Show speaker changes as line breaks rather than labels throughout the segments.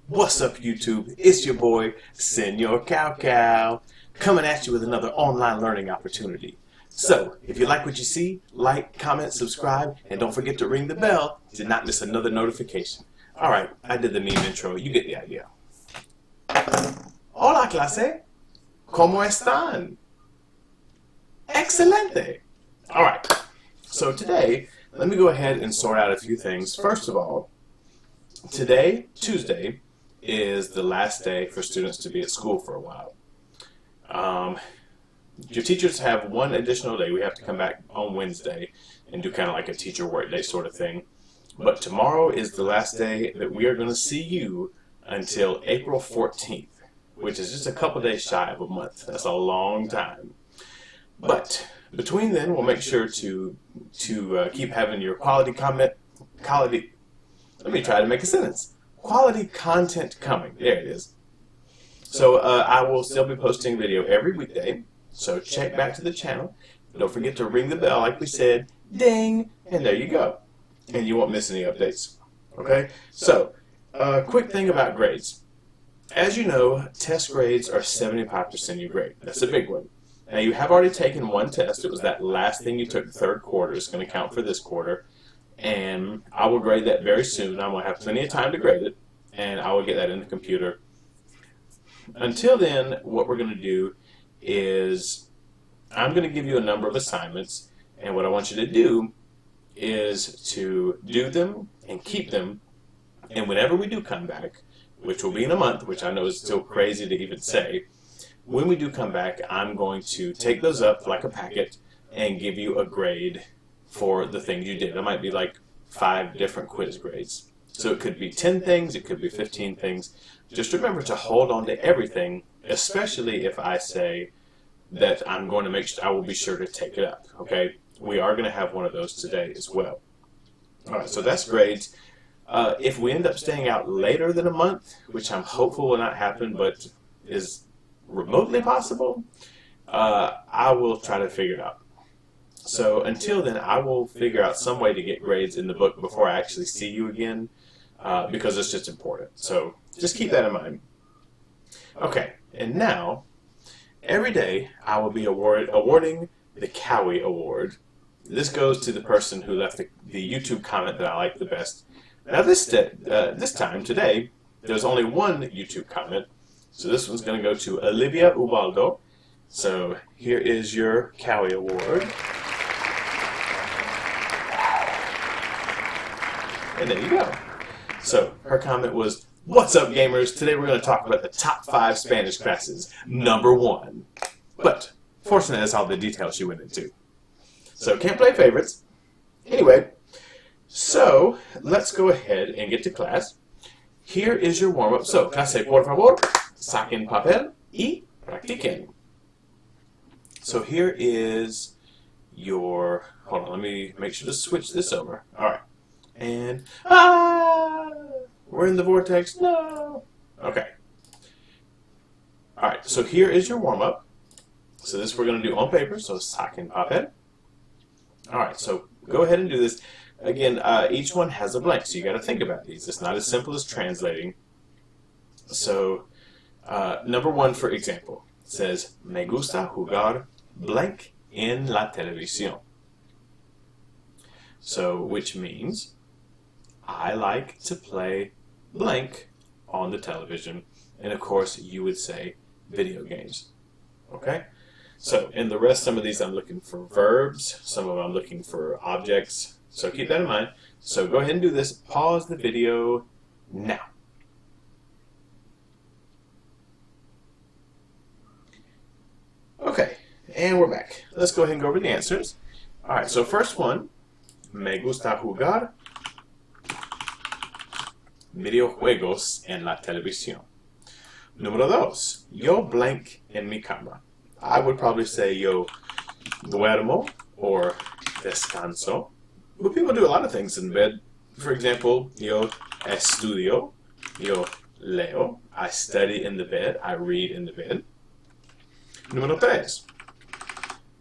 What's up, YouTube? It's your boy, Senor Cow Cow, coming at you with another online learning opportunity. So, if you like what you see, like, comment, subscribe, and don't forget to ring the bell to not miss another notification. Alright, I did the meme intro. You get the idea. Hola, clase. ¿Cómo están? Excelente. Alright, so today, let me go ahead and sort out a few things. First of all, today, Tuesday, is the last day for students to be at school for a while. Your teachers have one additional day. We have to come back on Wednesday and do kind of like a teacher work day sort of thing. But tomorrow is the last day that we are going to see you until April 14th, which is just a couple days shy of a month. That's a long time. But between then, we'll make sure to keep having your quality, let me try to make a sentence. Quality content coming. There it is. So I will still be posting video every weekday. So check back to the channel. Don't forget to ring the bell like we said. Ding! And there you go. And you won't miss any updates. Okay? So, quick thing about grades. As you know, test grades are 75% of your grade. That's a big one. Now you have already taken one test. It was that last thing you took the third quarter. It's going to count for this quarter. And I will grade that very soon. I'm going to have plenty of time to grade it, and I will get that in the computer. Until then, what we're going to do is I'm going to give you a number of assignments, and what I want you to do is to do them and keep them, and whenever we do come back, which will be in a month, which I know is still crazy to even say, when we do come back, I'm going to take those up like a packet and give you a grade for the things you did. It might be like 5 different quiz grades. So it could be 10 things, it could be 15 things. Just remember to hold on to everything, especially if I say that I'm going to make sure, I will be sure to take it up, okay? We are going to have one of those today as well. Alright, so that's grades. If we end up staying out later than a month, which I'm hopeful will not happen, but is remotely possible, I will try to figure it out. So until then, I will figure out some way to get grades in the book before I actually see you again, because it's just important. So just keep that in mind. Okay, and now, every day I will be awarding the Cowie Award. This goes to the person who left the YouTube comment that I like the best. Now this time, today, there's only one YouTube comment, so this one's going to go to Olivia Ubaldo. So here is your Cowie Award. And there you go. So her comment was, "What's up, gamers? Today we're going to talk about the top 5 Spanish classes, number 1. But fortunately, that's all the details she went into. So can't play favorites. Anyway, so let's go ahead and get to class. Here is your warm-up. So, clase, por favor, saquen papel y practiquen. So here is your, hold on, let me make sure to switch this over. All right. And, we're in the vortex, no. Okay. Alright, so here is your warm-up. So this we're going to do on paper, so saquen papel. Alright, so go ahead and do this. Again, each one has a blank, so you got to think about these. It's not as simple as translating. So, number 1, for example, says, me gusta jugar blank en la televisión. So, which means, I like to play blank on the television, and of course you would say video games. Okay? So in the rest, some of these I'm looking for verbs, some of them I'm looking for objects, so keep that in mind. So go ahead and do this. Pause the video now. Okay, and we're back. Let's go ahead and go over the answers. Alright, so first one, me gusta jugar videojuegos en la televisión. Número 2, yo blank en mi cama. I would probably say yo duermo or descanso. But people do a lot of things in bed. For example, yo estudio, yo leo. I study in the bed, I read in the bed. Número 3,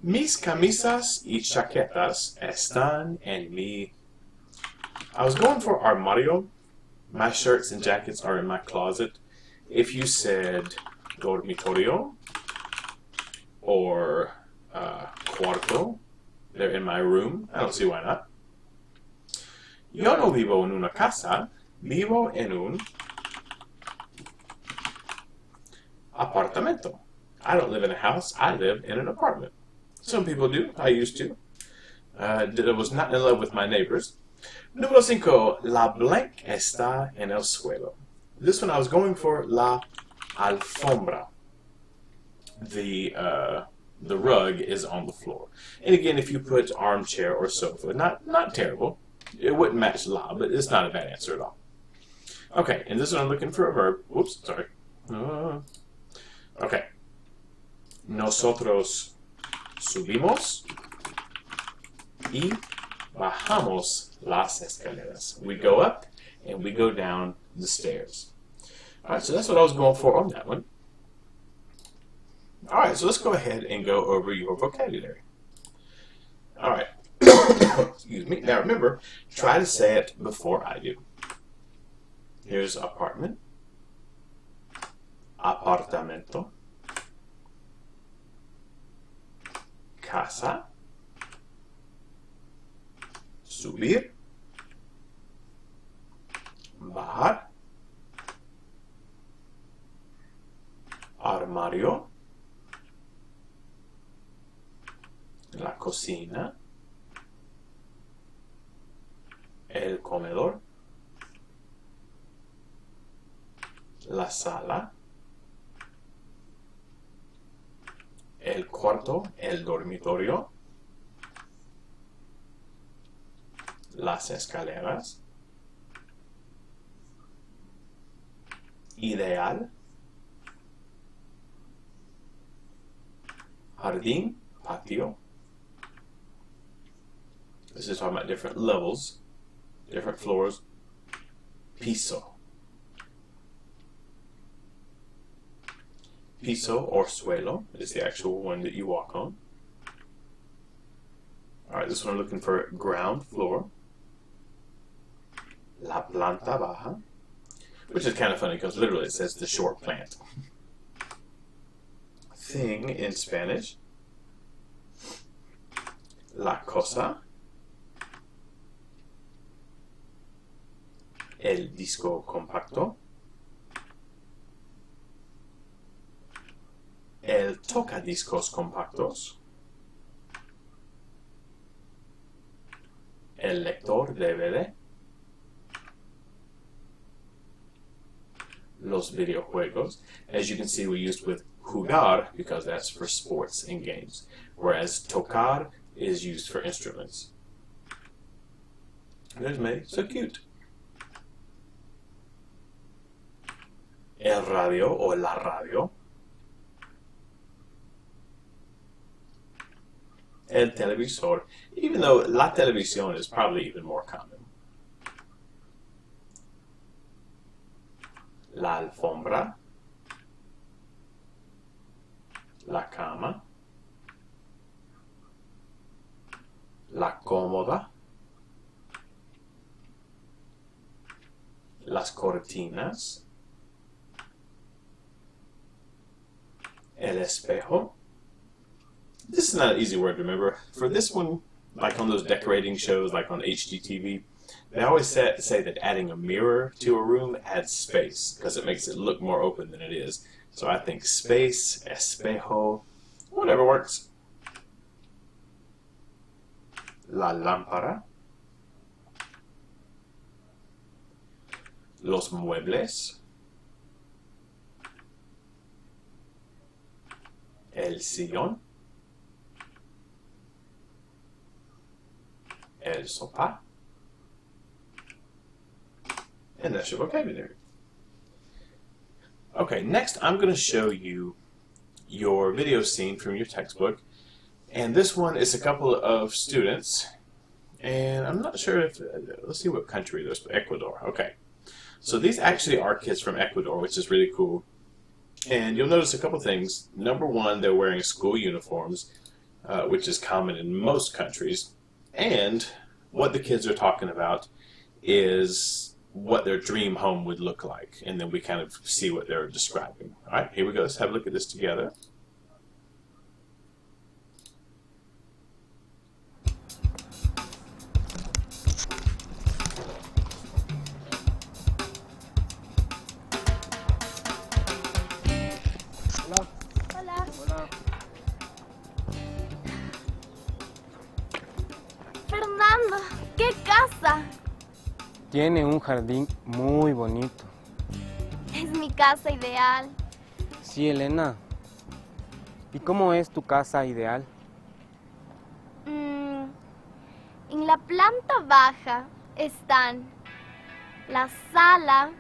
mis camisas y chaquetas están en mi. I was going for armario, My shirts and jackets are in my closet. If you said dormitorio or cuarto, they're in my room. I don't see why not. Yo no vivo en una casa, vivo en un apartamento. I don't live in a house, I live in an apartment. Some people do, I used to. I was not in love with my neighbors. Número 5. La blank está en el suelo. This one I was going for la alfombra. The rug is on the floor. And again, if you put armchair or sofa, not terrible. It wouldn't match la, but it's not a bad answer at all. Okay, and this one I'm looking for a verb. Whoops, sorry. Okay. Nosotros subimos y bajamos las escaleras. We go up and we go down the stairs. Alright, so that's what I was going for on that one. Alright, so let's go ahead and go over your vocabulary. Alright. Excuse me. Now remember, try to say it before I do. Here's apartment. Apartamento. Casa. Subir. Bajar. Armario. La cocina. El comedor. La sala. El cuarto, el dormitorio. Las escaleras. Ideal. Jardín, patio. This is talking about different levels, different floors. Piso. Piso or suelo is the actual one that you walk on. Alright, this one I'm looking for ground floor. La planta baja. Which is kind of funny because literally it says the short plant. Thing in Spanish. La cosa. El disco compacto. El tocadiscos compactos. El lector DVD. Los videojuegos. As you can see, we used with jugar because that's for sports and games, whereas tocar is used for instruments. There's May, so cute. El radio o la radio. El televisor, even though la televisión is probably even more common. La alfombra. La cama. La cómoda. Las cortinas. El espejo. This is not an easy word to remember. For this one, like on those decorating shows, like on HGTV, they always say that adding a mirror to a room adds space because it makes it look more open than it is. So I think space, espejo, whatever works. La lámpara. Los muebles. El sillón. El sofá. And that's your vocabulary. Okay, next I'm going to show you your video scene from your textbook. And this one is a couple of students. And I'm not sure if, let's see what country there's, Ecuador. Okay. So these actually are kids from Ecuador, which is really cool. And you'll notice a couple things. Number one, they're wearing school uniforms, which is common in most countries. And what the kids are talking about is what their dream home would look like, and then we kind of see what they're describing. All right, here we go. Let's have a look at this together.
Hola.
Hola.
Hola.
Fernando, ¿qué casa?
Tiene un jardín muy bonito.
Es mi casa ideal.
Sí, Elena. ¿Y cómo es tu casa ideal?
En la planta baja están la sala,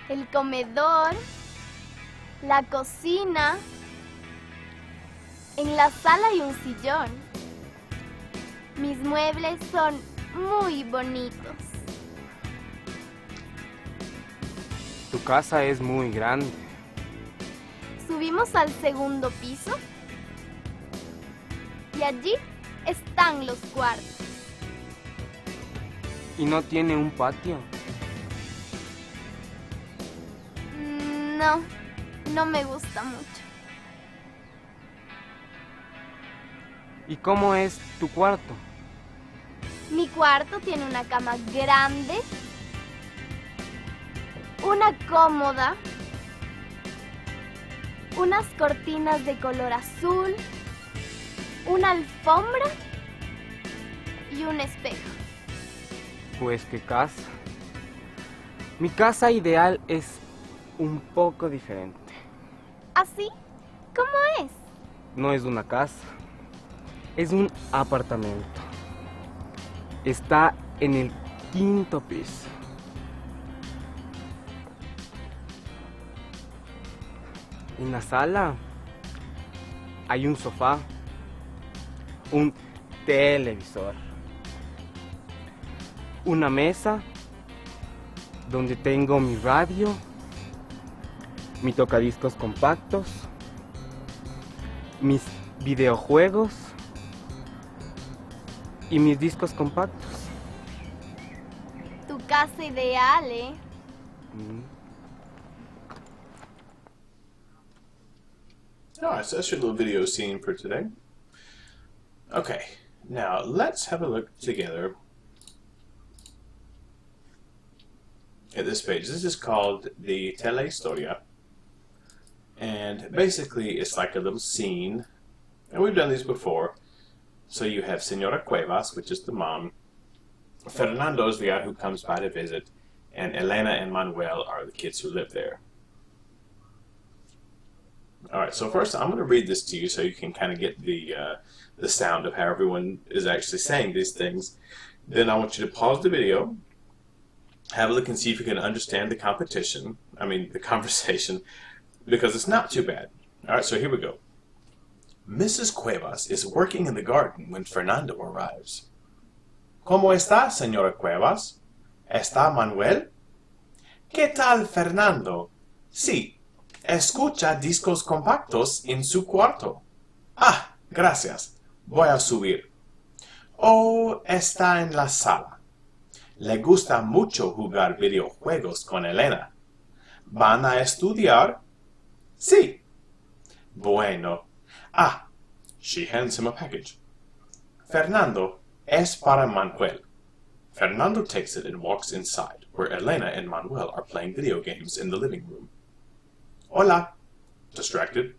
el comedor, la cocina. En la sala hay un sillón. Mis muebles son muy bonitos.
Tu casa es muy grande.
Subimos al segundo piso y allí están los cuartos.
¿Y no tiene un patio?
No, no me gusta mucho.
¿Y cómo es tu cuarto?
Mi cuarto tiene una cama grande, una cómoda, unas cortinas de color azul, una alfombra y un espejo.
Pues qué casa. Mi casa ideal es un poco diferente.
¿Así? ¿Cómo es?
No es una casa, es un apartamento. Está en el 5.º piso. En la sala hay un sofá, un televisor, una mesa donde tengo mi radio, mi tocadiscos compactos, mis videojuegos y mis discos compactos.
Tu casa ideal, ¿eh?
Alright, so that's your little video scene for today. Okay, now let's have a look together at this page. This is called the Telehistoria. And basically it's like a little scene. And we've done these before. So you have Senora Cuevas, which is the mom. Fernando is the guy who comes by to visit. And Elena and Manuel are the kids who live there. Alright, so first I'm going to read this to you so you can kind of get the sound of how everyone is actually saying these things. Then I want you to pause the video, have a look and see if you can understand the the conversation, because it's not too bad. Alright, so here we go. Mrs. Cuevas is working in the garden when Fernando arrives. ¿Cómo está, señora Cuevas? ¿Está Manuel? ¿Qué tal, Fernando? Sí. Escucha discos compactos en su cuarto. Ah, gracias. Voy a subir. Oh, está en la sala. Le gusta mucho jugar videojuegos con Elena. ¿Van a estudiar? Sí. Bueno. Ah, she hands him a package. Fernando, es para Manuel. Fernando takes it and walks inside, where Elena and Manuel are playing video games in the living room. Hola. Distracted.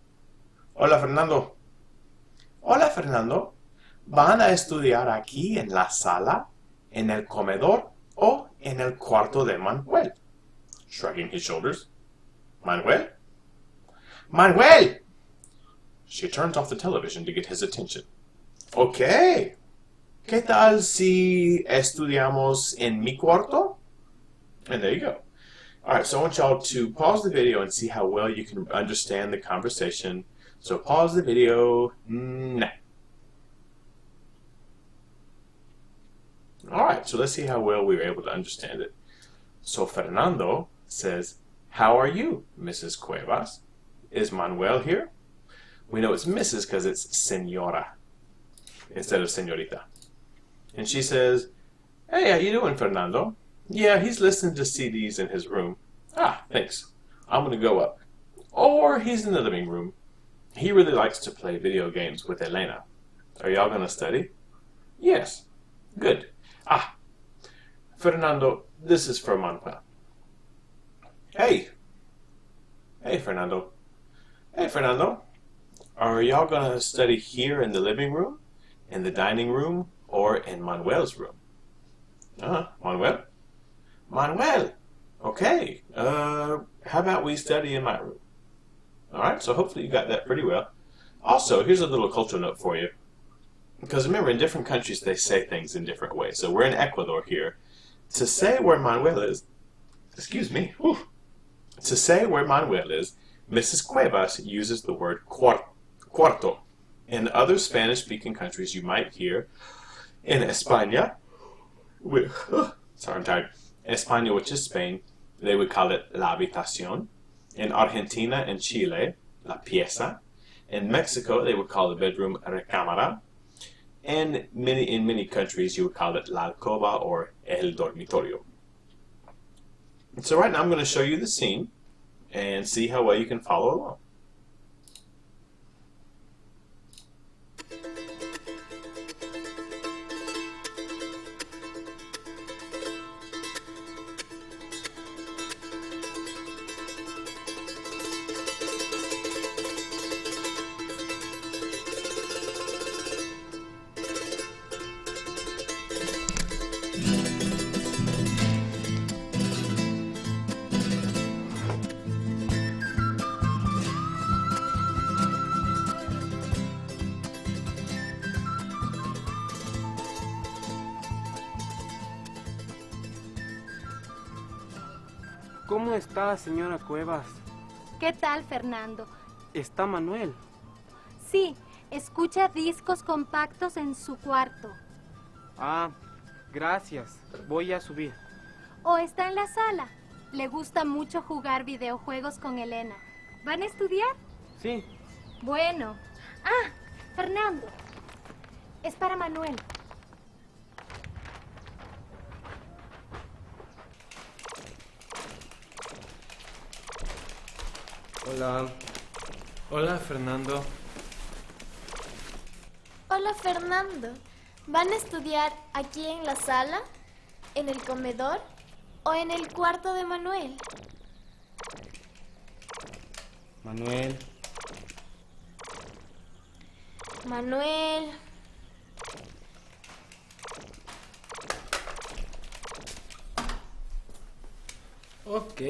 Hola, Fernando. Hola, Fernando. ¿Van a estudiar aquí en la sala, en el comedor o en el cuarto de Manuel? Shrugging his shoulders. Manuel? Manuel! She turns off the television to get his attention. Okay. ¿Qué tal si estudiamos en mi cuarto? And there you go. Alright, so I want y'all to pause the video and see how well you can understand the conversation. So pause the video now. Alright, so let's see how well we were able to understand it. So Fernando says, "How are you, Mrs. Cuevas? Is Manuel here?" We know it's Mrs. because it's Señora instead of Señorita. And she says, "Hey, how you doing, Fernando? Yeah, he's listening to CDs in his room. Ah, thanks. I'm gonna go up. Or he's in the living room. He really likes to play video games with Elena. Are y'all gonna study? Yes. Good. Ah, Fernando, this is for Manuel. Hey. Hey, Fernando. Hey, Fernando. Are y'all gonna study here in the living room, in the dining room, or in Manuel's room? Manuel? Manuel! Okay. How about we study in my room? Alright, so hopefully you got that pretty well. Also, here's a little cultural note for you. Because remember, in different countries they say things in different ways. So we're in Ecuador here. To say where Manuel is, excuse me, to say where Manuel is, Mrs. Cuevas uses the word cuarto. In other Spanish-speaking countries, you might hear in España, sorry, I'm tired. España, which is Spain, they would call it la habitación. In Argentina and Chile, la pieza. In Mexico, they would call the bedroom recámara. And in many countries, you would call it la alcoba or el dormitorio. So right now, I'm going to show you the scene and see how well you can follow along.
¿Cómo está, señora Cuevas?
¿Qué tal, Fernando?
¿Está Manuel?
Sí, escucha discos compactos en su cuarto.
Ah, gracias. Voy a subir.
¿O está en la sala? Le gusta mucho jugar videojuegos con Elena. ¿Van a estudiar?
Sí.
Bueno. Ah, Fernando. Es para Manuel.
Hola.
Hola, Fernando.
Hola, Fernando. ¿Van a estudiar aquí en la sala, en el comedor o en el cuarto de Manuel?
Manuel.
Manuel.
Ok.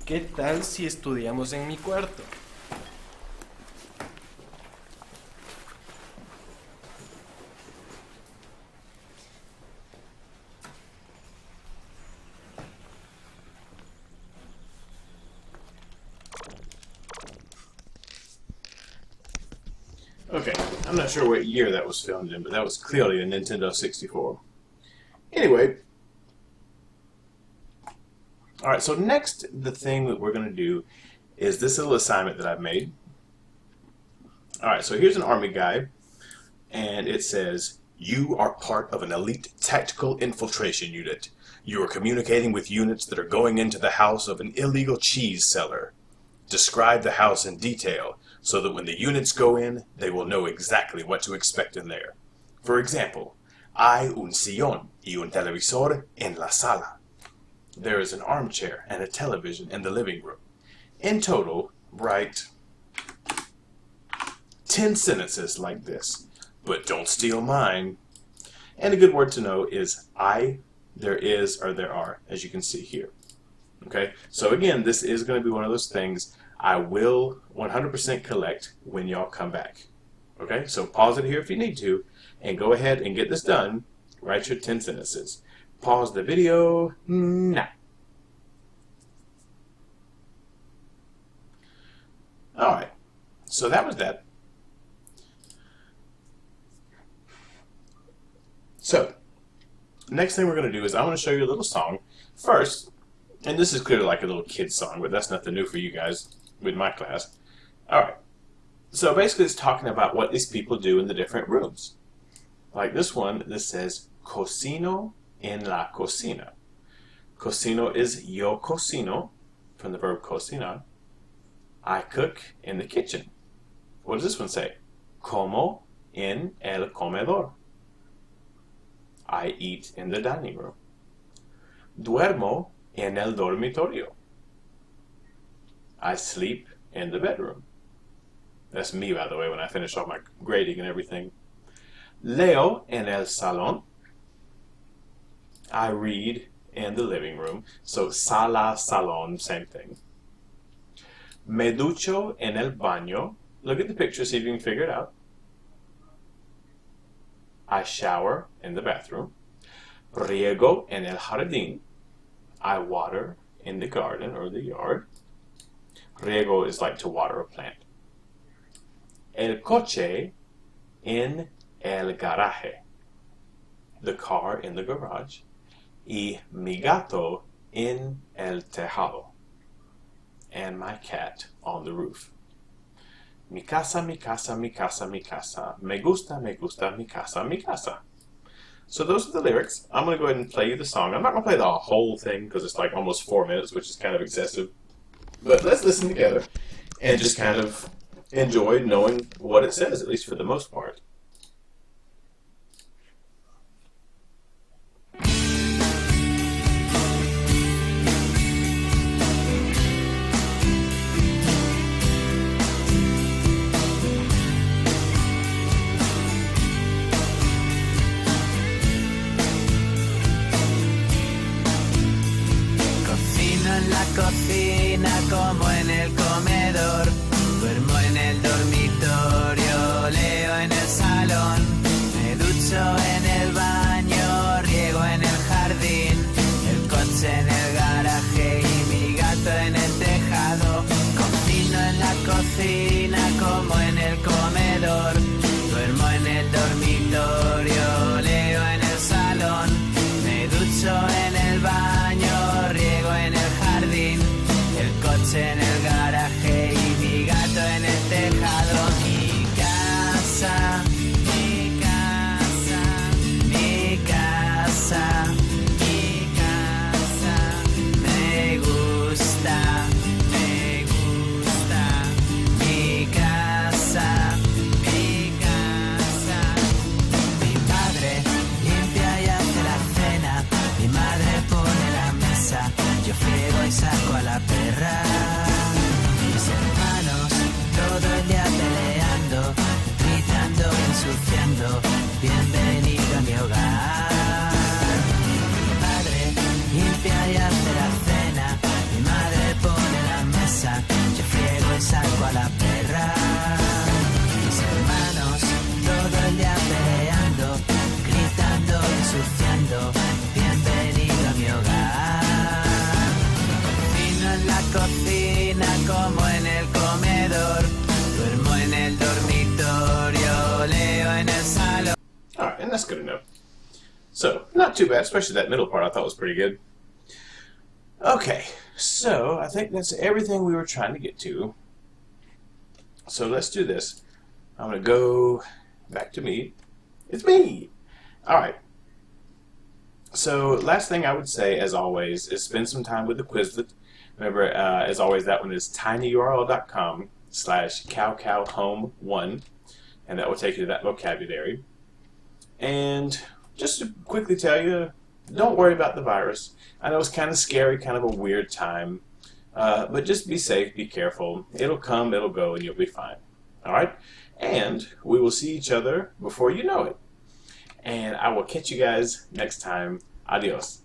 ¿Qué tal si estudiamos en mi cuarto?
Okay, I'm not sure what year that was filmed in, but that was clearly a Nintendo 64. Anyway, alright, so next, the thing that we're going to do is this little assignment that I've made. Alright, so here's an Army guide, and it says, you are part of an elite tactical infiltration unit. You are communicating with units that are going into the house of an illegal cheese seller. Describe the house in detail, so that when the units go in, they will know exactly what to expect in there. For example, hay un sillón y un televisor en la sala. There is an armchair and a television in the living room. In total, write 10 sentences like this, but don't steal mine. And a good word to know is I, there is, or there are, as you can see here. Okay, so again, this is going to be one of those things I will 100% collect when y'all come back. Okay, so pause it here if you need to, and go ahead and get this done. Write your 10 sentences. Pause the video now. Alright, so that was that. So, next thing we're going to do is I want to show you a little song. First, and this is clearly like a little kid's song, but that's nothing new for you guys with my class. Alright, so basically it's talking about what these people do in the different rooms. Like this one, this says, Cocino en la cocina. Cocino is yo cocino, from the verb cocinar. I cook in the kitchen. What does this one say? Como en el comedor. I eat in the dining room. Duermo en el dormitorio. I sleep in the bedroom. That's me, by the way, when I finish off my grading and everything. Leo en el salón. I read in the living room. So sala, salón, same thing. Me ducho en el baño. Look at the picture, see if you can figure it out. I shower in the bathroom. Riego en el jardín. I water in the garden or the yard. Riego is like to water a plant. El coche en el garaje. The car in the garage. Y mi gato en el tejado. And my cat on the roof. Mi casa, mi casa, mi casa, mi casa. Me gusta, mi casa, mi casa. So those are the lyrics. I'm going to go ahead and play you the song. I'm not going to play the whole thing because it's like almost 4 minutes, which is kind of excessive. But let's listen together and just kind of enjoy knowing what it says, at least for the most part.
Cocina como en el comedor, duermo en el dormitorio, leo en el salón, me ducho en el baño, riego en el jardín, el coche en el garaje y mi gato en el tejado. Cocino en la cocina como en el comedor, duermo en el dormitorio, leo en el salón, me ducho en el baño, riego en el jardín, el coche en el garaje y mi gato en el tejado. Mi casa, mi casa, mi casa, mi casa, me gusta, mi casa, mi casa. Mi padre limpia y hace la cena, mi madre pone la mesa, yo friego y saco a la perra. Mis hermanos todo el día peleando, gritando y ensuciando, bienvenido a mi hogar. Mi padre limpia y hace la cena, mi madre pone la mesa, yo friego y saco a la perra. Mis hermanos todo el día peleando, gritando y ensuciando, bienvenido a mi hogar. En la cocina como en el comedor, duermo en el dormitorio, leo en el salón.
Alright, and that's good enough. So, not too bad, especially that middle part I thought was pretty good. Okay, so I think that's everything we were trying to get to. So let's do this. I'm going to go back to me. It's me! Alright. So, last thing I would say, as always, is spend some time with the Quizlet. Remember, as always, that one is tinyurl.com/cowcowhome1, and that will take you to that vocabulary. And just to quickly tell you, don't worry about the virus. I know it's kind of scary, kind of a weird time, but just be safe, be careful. It'll come, it'll go, and you'll be fine. All right? And we will see each other before you know it. And I will catch you guys next time. Adios.